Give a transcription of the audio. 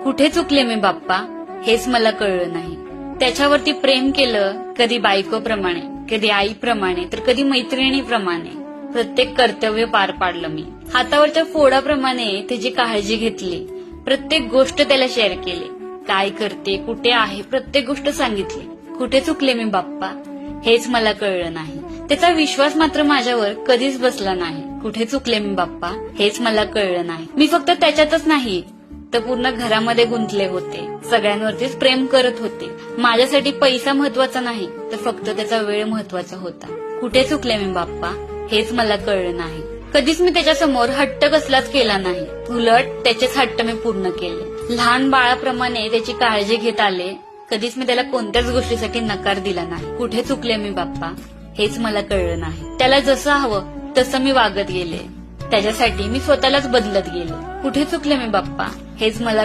कुठे चुकले मी बाप्पा, हेच मला कळलं नाही. त्याच्यावरती प्रेम केलं, कधी बायकोप्रमाणे, कधी आईप्रमाणे, तर कधी मैत्रिणीप्रमाणे. प्रत्येक कर्तव्य पार पाडलं मी. हातावरच्या फोडाप्रमाणे त्याची काळजी घेतली. प्रत्येक गोष्ट त्याला शेअर केली. काय करते, कुठे आहे, प्रत्येक गोष्ट सांगितली. कुठे चुकले मी बाप्पा, हेच मला कळलं नाही. त्याचा विश्वास मात्र माझ्यावर कधीच बसला नाही. कुठे चुकले मी बाप्पा, हेच मला कळलं नाही. मी फक्त त्याच्यातच नाही तर पूर्ण घरामध्ये गुंतले होते. सगळ्यांवरतीच प्रेम करत होते. माझ्यासाठी पैसा महत्वाचा नाही, तर फक्त त्याचा वेळ महत्वाचा होता. कुठे चुकले मी बाप्पा, हेच मला कळलं नाही. कधीच मी त्याच्यासमोर हट्ट कसलाच केला नाही. उलट त्याचेच हट्ट मी पूर्ण केले. लहान बाळाप्रमाणे त्याची काळजी घेत आले. कधीच मी त्याला कोणत्याच गोष्टीसाठी नकार दिला नाही. कुठे चुकले मी बाप्पा, हेच मला कळलं नाही. त्याला जसं हवं तसं मी वागत गेले. त्याच्यासाठी मी स्वतःलाच बदलत गेले. कुठे चुकले मी बाप्पा, हेच मला